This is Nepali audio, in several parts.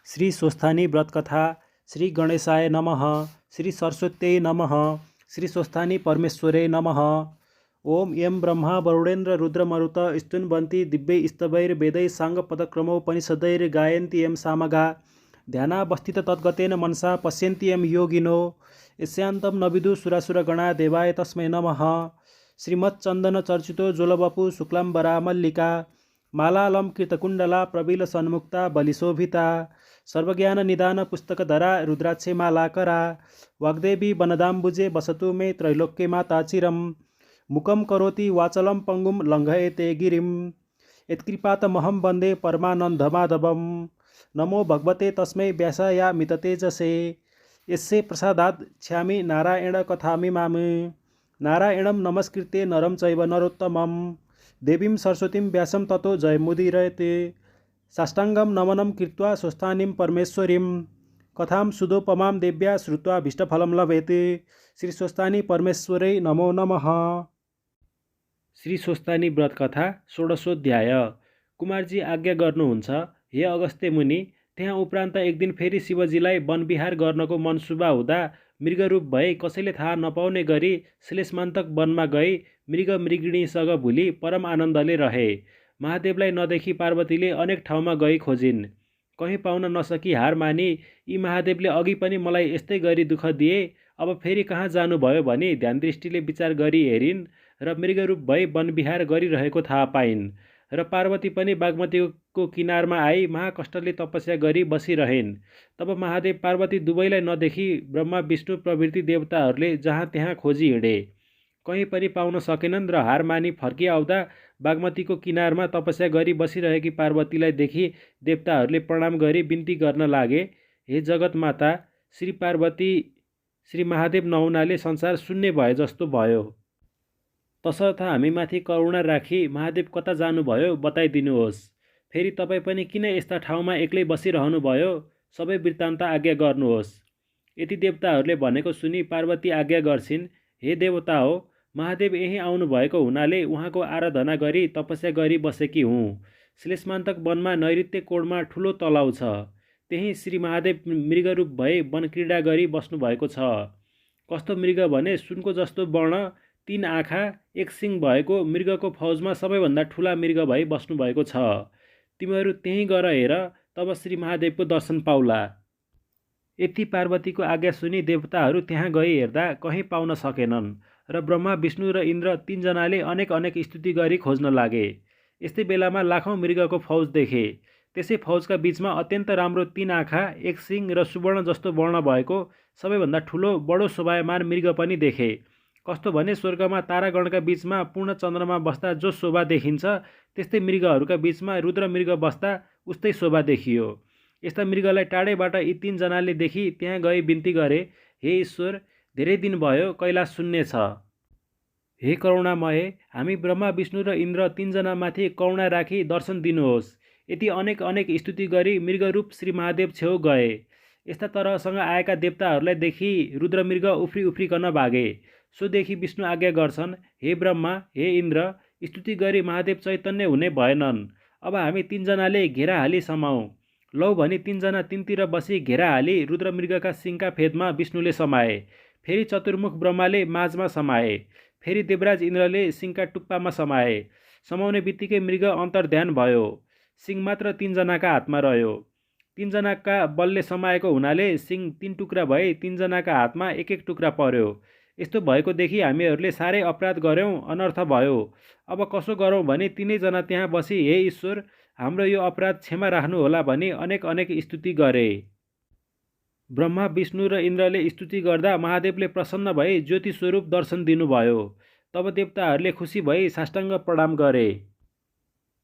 श्री स्वस्थानी व्रत कथा। श्री गणेशाय नमः। श्री सरस्वत्यै नमः। श्री स्वस्थानी परमेश्वरै नमः। ओम यं ब्रह्मा वरुणेन्द्र रुद्रमरुत स्तुन्वन्ति दिव्यैस्तवैर्वेदैः साङ्गपदक्रमोपनिषदैर्गायन्ति यं सामगा ध्यानावस्थित तद्गतेन मनसा पश्यन्ति यं योगिनो यस्यान्तं न विदुः सुरासुरगणा देवाय तस्मै नमः। श्रीमच्चन्दन चर्चितो ज्वलवपु शुक्लाम्बरा मल्लिका मालालम कृतकुण्डला प्रबील सन्मुक्ता बलिशोभिता सर्वज्ञान निदान पुस्तकधरा रुद्राक्षे मालाकरा वाग्देवी वनदाम्बुजे वसतु मे त्रैलोक्ये माता चिरं मुखं करोति वाचलं पंगुं लङ्घयते गिरिं यत्कृपातमहं वन्दे परमानन्दमाधवं। नमो भगवते तस्मै व्यासायामिततेजसे यस्य प्रसादात् छ्यामि नारायण कथामिमामि। नारायणं नमस्कृत्य नरं चैव नरोत्तमं देवीं सरस्वतीं व्यासं ततो जयमुदीरयते। साष्टाङ्गं नमनं कृत्वा स्वस्थानीं परमेश्वरीं कथां सुदोपमां देव्या श्रुत्वा भीष्टफलं लभेते। श्री स्वस्थानी परमेश्वरै नमो नमः। श्री स्वस्थानी व्रत कथा षोडशोध्याय। कुमारजी आज्ञा गर्नुहुन्छ, हे अगस्त्य मुनि। त्यहाँ उपरान्त एक दिन फेरि शिवजीलाई वनविहार गर्नको मनसुबा हुँदा मृगरूप भई कसैले थाहा नपाउने गरी श्लेषमान्तक वनमा गई मृग मृगिणीसँग भुली परम आनन्दले रहे। महादेवलाई नदेखी पार्वतीले अनेक ठाउँमा गई खोजिन्, कहीँ पाउन नसकी हार मानी यी महादेवले अघि पनि मलाई यस्तै गरी दुःख दिए, अब फेरि कहाँ जानुभयो भनी ध्यानदृष्टिले विचार गरी हेरिन् र मृगरूप भई वनविहार गरिरहेको थाहा पाइन्। र पार्वती पनि बागमतीको किनारमा आई महाकष्टले तपस्या गरी बसिरहन्। तब महादेव पार्वती दुवैलाई नदेखी ब्रह्मा विष्णु प्रभृति देवताहरूले जहाँ त्यहाँ खोजी हिँडे, कहीँ पनि पाउन सकेनन् र हार मानी फर्किआउँदा बागमतीको किनारमा तपस्या गरी बसिरहेकी पार्वतीलाई देखि देवताहरूले प्रणाम गरी बिन्ती गर्न लागे, हे जगत माता, श्री पार्वती श्री महादेव नहुनाले संसार शून्य भए जस्तो भयो। तसर्थ हामीमाथि करुणा राखी महादेव कता जानुभयो बताइदिनुहोस्। फेरि तपाईँ पनि किन यस्ता ठाउँमा एक्लै बसिरहनुभयो, सबै वृत्तान्त आज्ञा गर्नुहोस्। यति देवताहरूले भनेको सुनि पार्वती आज्ञा गर्छिन्, हे देवता हो, महादेव यहीँ आउनुभएको हुनाले उहाँको आराधना गरी तपस्या गरी बसेकी हुँ। श्लेषमान्तक वनमा नैऋत्य कोणमा ठुलो तलाउ छ, त्यही श्री महादेव मृगरूप भई वनक्रीडा गरी बस्नुभएको छ। कस्तो मृग भने सुनको जस्तो वर्ण, 3 आँखा, 1 सिङ भएको मृगको फौजमा सबैभन्दा ठुला मृग भई बस्नुभएको छ। तिमीहरू त्यहीँ गर हेर, तब श्री महादेवको दर्शन पाउला। यति पार्वतीको आज्ञा सुनि देवताहरू त्यहाँ गई हेर्दा कहीँ पाउन सकेनन् र ब्रह्मा विष्णु र इन्द्र 3 जनाले अनेक स्तुति गरी खोज्न लागे। यस्तै बेलामा लाखौँ मृगको फौज देखे। त्यसै फौजका बीचमा अत्यन्त राम्रो 3 आँखा, 1 सिङ र सुवर्ण जस्तो वर्ण भएको सबैभन्दा ठुलो बडो शोभायमान मृग पनि देखे। कस्तो भने स्वर्गमा तारागणका बीचमा पूर्ण चन्द्रमा बस्दा जो शोभा देखिन्छ, त्यस्तै मृगहरूका बीचमा रुद्र मृग बस्दा उस्तै शोभा देखियो। यस्ता मृगलाई टाढैबाट यी 3 जनाले देखि त्यहाँ गई बिन्ती गरे, हे ईश्वर, धेरै दिन भयो कैलाश शून्य छ। हे करुणामय, हामी ब्रह्मा विष्णु र इन्द्र 3 जनामाथि करुणा राखी दर्शन दिनुहोस्। यति अनेक स्तुति गरी मृगरूप श्री महादेव छेउ गए। यस्ता तरहसँग आएका देवताहरूलाई देखि रुद्र मृग उफ्रिकन भागे। सो देखि विष्णु आज्ञा गर्छन्, हे ब्रह्मा, हे इन्द्र, स्तुति गरी महादेव चैतन्य हुने भएनन्। अब हामी 3 जनाले घेरा हाली समाऊ। लौ भनी 3 जना तिनतिर बसी घेरा हाली रुद्र मृगका सिङका फेदमा विष्णुले समाए। फेरि चतुर्मुख ब्रह्माले माझमा समाए। फेरि देवराज इन्द्रले सिङका टुप्पामा समाए। समाउने बित्तिकै मृग अन्तर्ध्यान भयो। सिङ मात्र 3 जनाका हातमा रह्यो। 3 जनाका बलले समाएको हुनाले सिङ 3 टुक्रा भई 3 जनाका हातमा 1 टुक्रा पर्यो। यस्तो भएको देखि हामीहरूले साह्रै अपराध गर्यौँ, अनर्थ भयो। अब कसो गरौँ भनी 3 जना त्यहाँ बसी, हे ईश्वर, हाम्रो यो अपराध क्षमा राख्नुहोला भनी अनेक स्तुति गरे। ब्रह्मा विष्णु र इन्द्रले स्तुति गर्दा महादेवले प्रसन्न भई ज्योति स्वरूप दर्शन दिनुभयो। तब देवताहरूले खुसी भई साष्टाङ्ग प्रणाम गरे।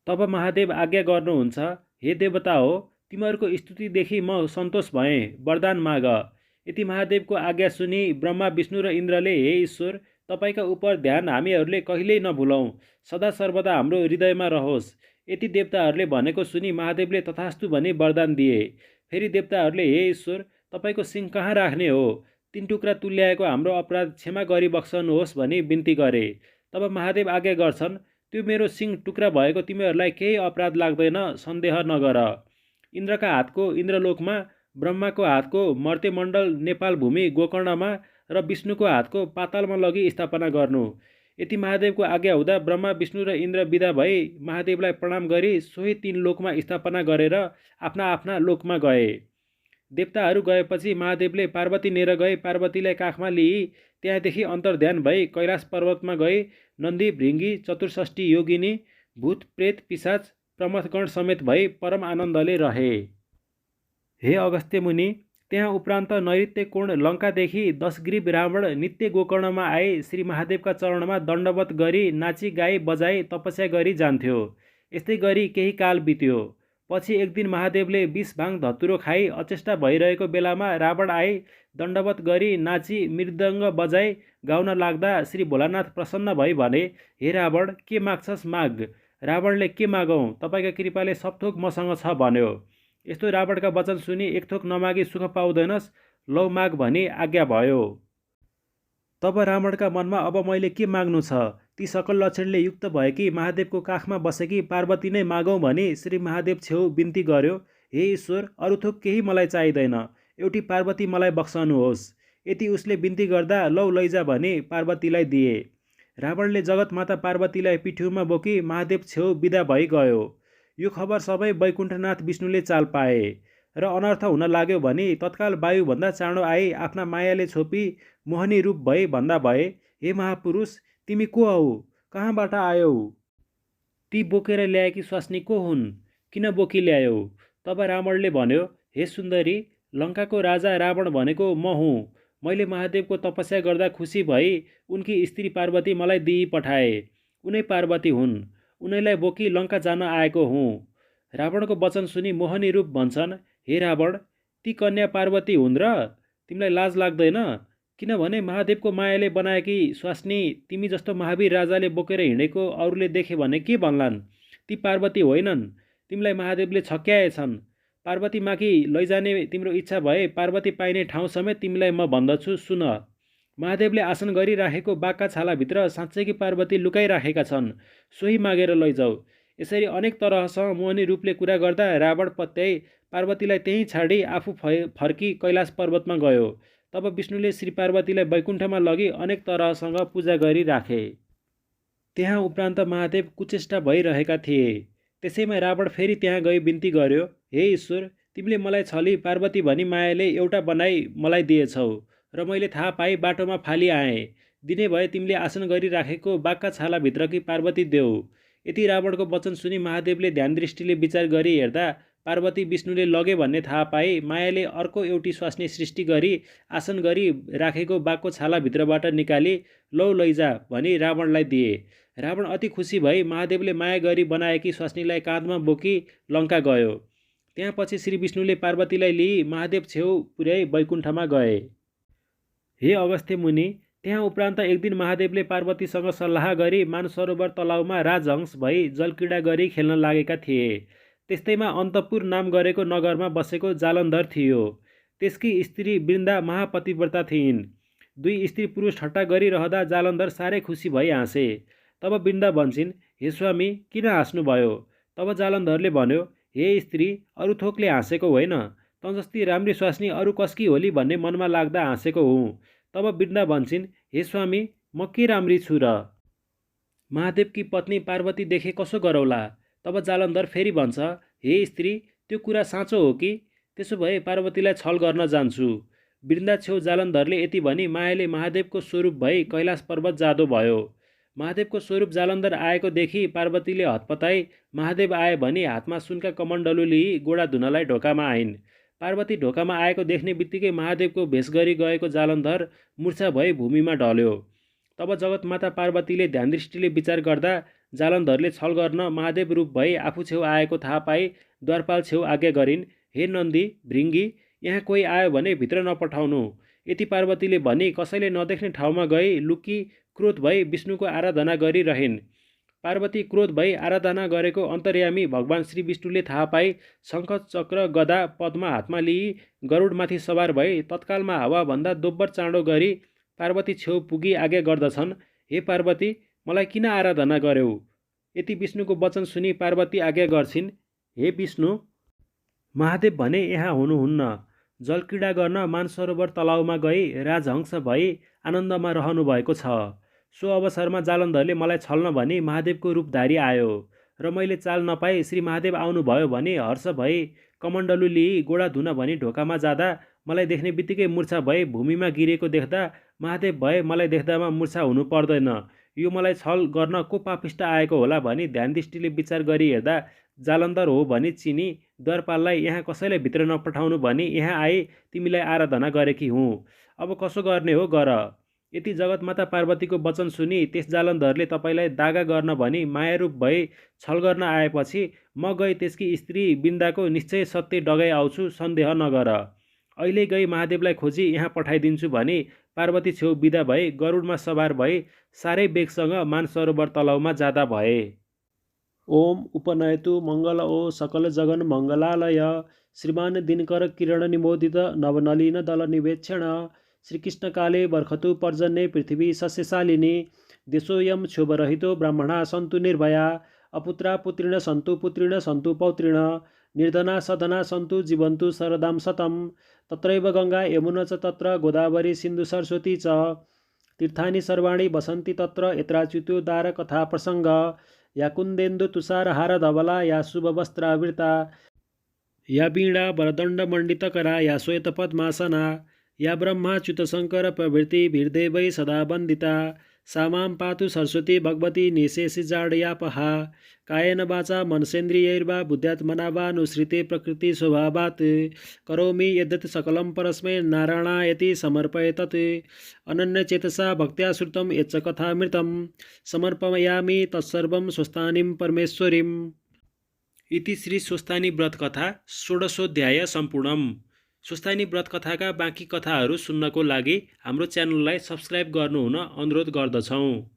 तब महादेव आज्ञा गर्नुहुन्छ, हे देवता हो, तिमीहरूको स्तुतिदेखि म सन्तोष भएँ, वरदान माग। यति महादेवको आज्ञा सुनि ब्रह्मा विष्णु र इन्द्रले, हे ईश्वर, तपाईँका उपर ध्यान हामीहरूले कहिल्यै नभुलौँ, सदा सर्वदा हाम्रो हृदयमा रहोस्। यति देवताहरूले भनेको सुनि महादेवले तथास्तु भनी वरदान दिए। फेरि देवताहरूले, हे ईश्वर, तपाईँको सिङ कहाँ राख्ने हो, 3 टुक्रा तुल्याएको हाम्रो अपराध क्षमा गरी बक्सनुहोस् भनी बिन्ती गरे। तब महादेव आज्ञा गर्छन्, त्यो मेरो सिङ टुक्रा भएको तिमीहरूलाई केही अपराध लाग्दैन, सन्देह नगर। इन्द्रका हातको इन्द्रलोकमा, ब्रह्माको हातको मर्त्यमण्डल नेपाल भूमि गोकर्णमा र विष्णुको हातको पातालमा लगी स्थापना गर्नु। यति महादेवको आज्ञा हुँदा ब्रह्मा विष्णु र इन्द्र विदा भई महादेवलाई प्रणाम गरी सोही 3 लोकमा स्थापना गरेर आफ्ना आफ्ना लोकमा गए। देवताहरू गएपछि महादेवले पार्वती नेर गए पार्वतीलाई काखमा लिई त्यहाँदेखि अन्तर्ध्यान भई कैलाश पर्वतमा गई नन्दी भृङ्गी चतुर्षष्ठी योगिनी भूत प्रेत पिशाच प्रमथगण समेत भई परम आनन्दले रहे। हे अगस्त्य मुनि, त्यहाँ उपरान्त नैऋत्य कोण लङ्कादेखि 10 ग्रीव रावण नित्य गोकर्णमा आए श्री महादेवका चरणमा दण्डवत गरी नाची गाई बजाई तपस्या गरी जान्थ्यो। यस्तै गरी केही काल बित्यो। पछि एक दिन महादेवले विष भाङ धतुरो खाई अचेष्टा भइरहेको बेलामा रावण आए दण्डवत गरी नाची मृदङ्ग बजाई गाउन लाग्दा श्री भोलानाथ प्रसन्न भई भने, हे रावण, के माग्छस् माग। रावणले के मागौँ, तपाईँका कृपाले सब थोक मसँग छ भन्यो। यस्तो रावणका वचन सुनि एक थोक नमागी सुख पाउँदैनस्, लौ माग भनी आज्ञा भयो। तब रावणका मनमा अब मैले के माग्नु छ, ती सकल लक्षणले युक्त भएकी महादेवको काखमा बसेकी पार्वती नै मागौँ भनी श्री महादेव छेउ बिन्ती गर्यो। हे ईश्वर, अरू थोक केही मलाई चाहिँदैन, एउटी पार्वती मलाई बक्सनुहोस्। यति उसले बिन्ती गर्दा लौ लैजा भनी पार्वतीलाई दिए। रावणले जगतमाता पार्वतीलाई पिठ्युमा बोकी महादेव छेउ बिदा भई गयो। यो खबर सबै वैकुण्ठनाथ विष्णुले चाल पाए र अनर्थ हुन लाग्यो भनी तत्काल वायुभन्दा चाँडो आई आफ्ना मायाले छोपी मोहनी रूप भई भन्दा भए, हे महापुरुष, तिमी को हौ, कहाँबाट आयौ? ती बोकेर ल्याएकी स्वास्नी को हुन्, किन बोकी ल्यायौ? तब रावणले भन्यो, हे सुन्दरी, लङ्काको राजा रावण भनेको म हुँ। मैले महादेवको तपस्या गर्दा खुसी भई उनकी स्त्री पार्वती मलाई दिई पठाए। उनै पार्वती हुन्, उनैलाई बोकी लङ्का जान आएको हुँ। रावणको वचन सुनि मोहनी रूप भन्छन्, हे रावण, ती कन्या पार्वती हुन् र तिमीलाई लाज लाग्दैन? किनभने महादेवको मायाले बनाएकी स्वास्नी तिमी जस्तो महावीर राजाले बोकेर हिँडेको अरूले देखे भने के भन्लान्? ती पार्वती होइनन्, तिमीलाई महादेवले छक्क्याएछन्। पार्वती माथि लैजाने तिम्रो इच्छा भए पार्वती पाइने ठाउँ समेत तिमीलाई म भन्दछु, सुन। महादेवले आसन गरिराखेको बाघका छालाभित्र साँच्चैकी पार्वती लुकाइराखेका छन्, सोही मागेर लैजाऊ। यसरी अनेक तरहसँग मोहनी रूपले कुरा गर्दा रावण पत्याई पार्वतीलाई त्यहीँ छाडी आफू फर्की कैलाश पर्वतमा गयो। तब विष्णुले श्री पार्वतीलाई वैकुण्ठमा लगी अनेक तरहसँग पूजा गरी राखे। त्यहाँ उपरान्त महादेव कुचेष्टा भइरहेका थिए। त्यसैमा रावण फेरि त्यहाँ गई बिन्ती गर्यो, हे ईश्वर, तिमीले मलाई छली पार्वती भनी मायाले एउटा बनाई मलाई दिएछौ र मैले थाहा पाई बाटोमा फाली आएँ। दिने भए तिमीले आसन गरिराखेको बाघका छालाभित्रकी पार्वती देऊ। यति रावणको वचन सुनि महादेवले ध्यान दृष्टिले विचार गरी हेर्दा पार्वती विष्णुले लगे भन्ने थाहा पाई मायाले अर्को एउटी स्वास्नी सृष्टि गरी आसन गरी राखेको बाघको छालाभित्रबाट निकाली लौ लैजा भनी रावणलाई दिए। रावण अति खुसी भई महादेवले माया गरी बनाएकी स्वास्नीलाई काँधमा बोकी लङ्का गयो। त्यहाँ पछि श्री विष्णुले पार्वतीलाई लिई महादेव छेउ पुर्याई वैकुण्ठमा गए। हे अगस्त्य मुनि, त्यहाँ उपरान्त एक दिन महादेवले पार्वतीसँग सल्लाह गरी मानसरोवर तलाउमा राजहंस भई जलक्रीडा गरी खेल्न लागेका थिए। त्यस्तैमा अन्तपुर नाम गरेको नगरमा बसेको जालन्धर थियो। त्यसकी स्त्री वृन्दा महापतिव्रता थिइन्। दुई स्त्री पुरुष ठट्टा गरिरहँदा जालन्धर साह्रै खुसी भई हाँसे। तब वृन्दा भन्छन्, हे स्वामी, किन हाँस्नुभयो? तब जालन्धरले भन्यो, हे स्त्री, अरू थोकले हाँसेको होइन, तँ जस्ती राम्री स्वास्नी अरू कसकी होली भन्ने मनमा लाग्दा हाँसेको हुँ। तब वृन्दा भन्छन्, हे स्वामी, म के राम्री छु र? महादेवकी पत्नी पार्वती देखे कसो गरौला? तब जालन्धर फेरि भन्छ, हे स्त्री, त्यो कुरा साँचो हो कि? त्यसो भए पार्वतीलाई छल गर्न जान्छु। वृन्दा छेउ जालन्धरले यति भनी मायाले महादेवको स्वरूप भई कैलाश पर्वत जाँदो भयो। महादेवको स्वरूप जालन्धर आएको देखि पार्वतीले हतपताई महादेव आए भनी हातमा सुनका कमण्डलु लिई गोडा धुनलाई ढोकामा आइन्। पार्वती ढोकामा आएको देख्ने बित्तिकै महादेवको भेष गरी गएको जालन्धर मूर्छा भई भूमिमा ढल्यो। तब जगतमाता पार्वतीले ध्यान दृष्टिले विचार गर्दा जालन्धरले छल गर्न महादेव रूप भई आफू छेउ आएको थाहा पाई द्वारपाल छेउ आज्ञा गरिन्, हे नन्दी भृङ्गी, यहाँ कोही आयो भने भित्र नपठाउनु। यति पार्वतीले भनी कसैले नदेख्ने ठाउँमा गई लुकी क्रोध भई विष्णुको आराधना गरिरहिन्। पार्वती क्रोध भई आराधना गरेको अन्तर्यामी भगवान श्री विष्णुले थाहा पाई शङ्ख चक्र गदा पद्मा हातमा लिई गरुडमाथि सवार भई तत्कालमा हावाभन्दा दोब्बर चाँडो गरी पार्वती छेउ पुगी आज्ञा गर्दछन्, हे पार्वती, मलाई किन आराधना गर्यौ? यति विष्णुको वचन सुनि पार्वती आज्ञा गर्छिन्, हे विष्णु, महादेव भने यहाँ हुनुहुन्न। जलक्रीडा गर्न मानसरोवर तलाउमा गई राजहंस भई आनन्दमा रहनुभएको छ। सो अवसरमा जालन्धरले मलाई छल्न भनी महादेवको रूपधारी आयो र मैले चाल नपाई श्री महादेव आउनुभयो भनी हर्ष भई कमण्डलु लिई गोडा धुन भनी ढोकामा जाँदा मलाई देख्ने बित्तिकै मूर्छा भई भूमिमा गिरेको देख्दा महादेव भए मलाई देख्दामा मूर्छा हुनु पर्दैन, यो मलाई छल गर्न को पापिष्ट आएको होला भनी ध्यान दृष्टिले विचार गरी हेर्दा जालन्धर हो भनी चिनी द्वारपाललाई यहाँ कसैलाई भित्र नपठाउनु भनी यहाँ आई तिमीलाई आराधना गरेकी हुँ। अब कसो गर्ने हो गर। यति जगतमाता पार्वतीको वचन सुनि त्यस जालन्धरले तपाईँलाई दागा गर्न भनी मायारूप भई छल गर्न आएपछि म गई त्यसकी स्त्री बिन्दाको निश्चय सत्य डगाइ आउँछु, सन्देह नगर। अहिले गई महादेवलाई खोजी यहाँ पठाइदिन्छु भनी पार्वती छेउ बिदा भई गरुडमा सवार भई साह्रै बेगसँग मानसरोवर तलाउमा जाँदा भए। ओम उपनयतु मङ्गल ओ सकल जगन मङ्गलालय श्रीमान दिनकर किरण निमोदित नवनलिन दल निवेक्षण श्रीकृष्णकाले बर्खतु पर्जन्ये पृथिवी सस्यशालिनी देशोऽयं क्षोभरहितो ब्राह्मणा सन्तु निर्भया अपुत्रा पुत्रिण सन्तु पौत्रिण निर्धना सधना सन्तु जीवन्तु शरदां शतं तत्रैव गङ्गा यमुना च तत्र गोदावरी सिन्धु सरस्वती च तीर्थानि सर्वाणि वसन्ति तत्र यत्राच्युतोद्धार कथा प्रसङ्ग या कुन्देन्दु तुषारहार धवला या शुभवस्त्रावृता या वीणा वरदण्डमण्डितकरा या श्वेतपद्मासना या ब्रह्माच्युतशङ्कर प्रभृति वीरदेवै सदा वन्दिता सा मां पातु सरस्वती भगवती निशेषजाड्यापहा कायेन वाचा मनसेन्द्रियैर्वा बुद्ध्यात्मना वा नुसृते प्रकृतिस्वभावात् करोमि यद्यत् सकलं परस्मै नारायणायति समर्पयेतत् अनन्यचेतसा भक्त्या श्रुतं यच्च कथामृतं समर्पयामि तत्सर्वं स्वस्थानीं परमेश्वरीम्। इति श्री स्वस्थानी व्रत कथा षोडशोऽध्याय सम्पूर्णम्। स्वस्थानी व्रत कथाका बाँकी कथाहरू सुन्नको लागि हाम्रो च्यानललाई सब्स्क्राइब गर्नुहुन अनुरोध गर्दछौँ।